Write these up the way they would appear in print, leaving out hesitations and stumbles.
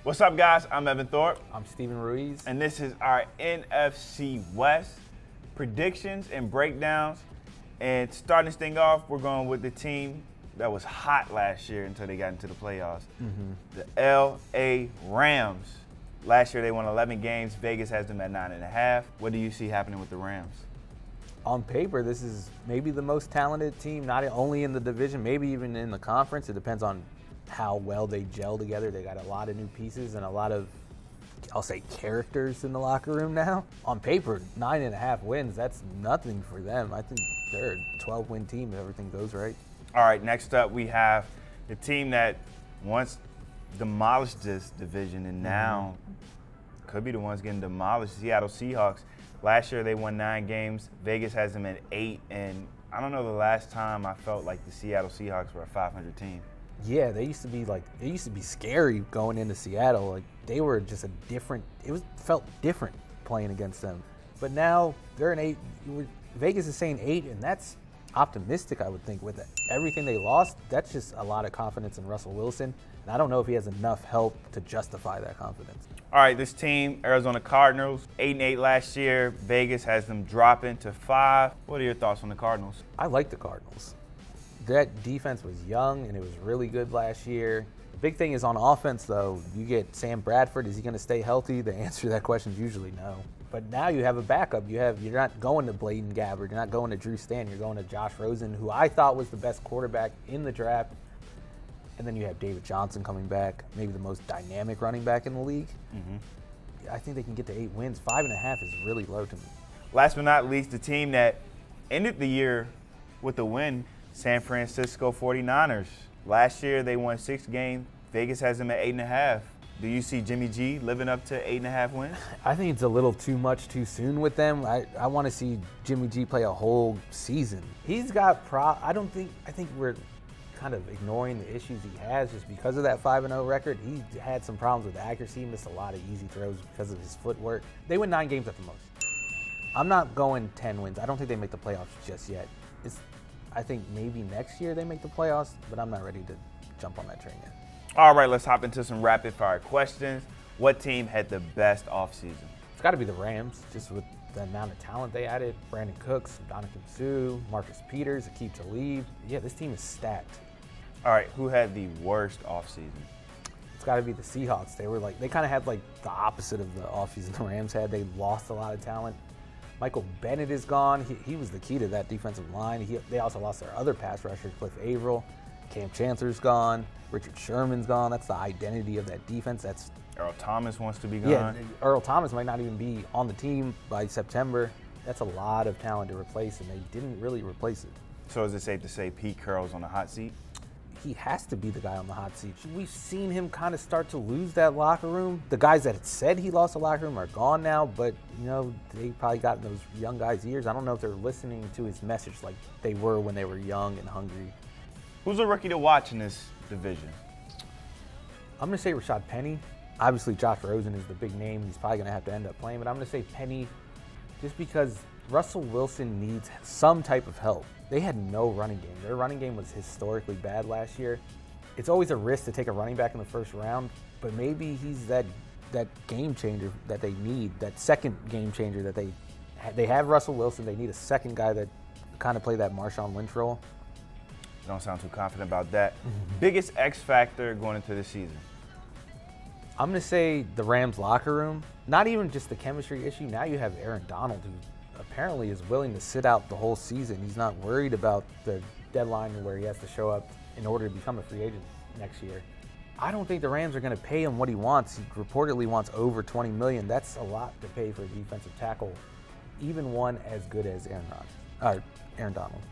What's up, guys? I'm Evan Thorpe. I'm Steven Ruiz. And this is our NFC West predictions and breakdowns. And starting this thing off, we're going with the team that was hot last year until they got into the playoffs. The LA Rams. Last year they won 11 games. Vegas has them at 9.5. What do you see happening with the Rams? On paper, this is maybe the most talented team, not only in the division, maybe even in the conference. It depends on how well they gel together. They got a lot of new pieces and a lot of, I'll say, characters in the locker room now. On paper, 9.5 wins, that's nothing for them. I think they're a 12-win team if everything goes right. All right, next up we have the team that once demolished this division and now could be the ones getting demolished, Seattle Seahawks. Last year they won 9 games. Vegas has them at 8, and I don't know the last time I felt like the Seattle Seahawks were a 500 team. Yeah, they used to be scary going into Seattle. Like, they were just a different, felt different playing against them. But now they're an 8. Vegas is saying 8, and that's optimistic, I would think. With everything they lost, that's just a lot of confidence in Russell Wilson. And I don't know if he has enough help to justify that confidence. All right, this team, Arizona Cardinals, 8-8 last year. Vegas has them dropping to 5. What are your thoughts on the Cardinals? I like the Cardinals. That defense was young, and it was really good last year. The big thing is on offense, though. You get Sam Bradford. Is he going to stay healthy? The answer to that question is usually no. But now you have a backup. You're not going to Bladen Gabbert. You're not going to Drew Stanton. You're going to Josh Rosen, who I thought was the best quarterback in the draft. And then you have David Johnson coming back, maybe the most dynamic running back in the league. I think they can get to 8 wins. 5.5 is really low to me. Last but not least, the team that ended the year with a win, San Francisco 49ers. Last year they won 6 games. Vegas has them at 8.5. Do you see Jimmy G living up to 8.5 wins? I think it's a little too much too soon with them. I want to see Jimmy G play a whole season. He's got I think we're kind of ignoring the issues he has just because of that 5-0 record. He had some problems with accuracy, missed a lot of easy throws because of his footwork. They win 9 games at the most. I'm not going 10 wins. I don't think they make the playoffs just yet. I think maybe next year they make the playoffs, but I'm not ready to jump on that train yet. All right, let's hop into some rapid fire questions. What team had the best offseason? It's got to be the Rams, just with the amount of talent they added. Brandon Cooks, Donovan Sue, Marcus Peters, Aqib Talib. Yeah, this team is stacked. All right, who had the worst offseason? It's got to be the Seahawks. They kind of had like the opposite of the offseason the Rams had. They lost a lot of talent. Michael Bennett is gone. He was the key to that defensive line. They also lost their other pass rushers, Cliff Averill. Cam Chancellor's gone. Richard Sherman's gone. That's the identity of that defense. Earl Thomas wants to be gone. Yeah, Earl Thomas might not even be on the team by September. That's a lot of talent to replace, and they didn't really replace it. So is it safe to say Pete Carroll's on the hot seat? He has to be the guy on the hot seat. We've seen him kind of start to lose that locker room. The guys that had said he lost the locker room are gone now, but they probably got in those young guys' ears. I don't know if they're listening to his message like they were when they were young and hungry. Who's a rookie to watch in this division? I'm going to say Rashad Penny. Obviously, Josh Rosen is the big name. He's probably going to have to end up playing, but I'm going to say Penny just because Russell Wilson needs some type of help. They had no running game. Their running game was historically bad last year. It's always a risk to take a running back in the first round, but maybe he's that game changer that they need, that second game changer that they have Russell Wilson. They need a second guy that kind of play that Marshawn Lynch role. You don't sound too confident about that. Biggest X factor going into this season? I'm going to say the Rams locker room. Not even just the chemistry issue. Now you have Aaron Donald, who apparently is willing to sit out the whole season. He's not worried about the deadline where he has to show up in order to become a free agent next year. I don't think the Rams are going to pay him what he wants. He reportedly wants over $20 million. That's a lot to pay for a defensive tackle, even one as good as Aaron Donald.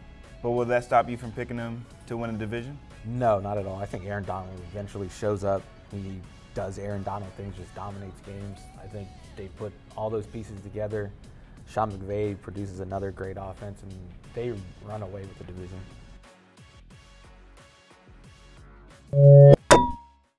But will that stop you from picking him to win a division? No, not at all. I think Aaron Donald eventually shows up. He does Aaron Donald things, just dominates games. I think they put all those pieces together. Sean McVay produces another great offense, and they run away with the division.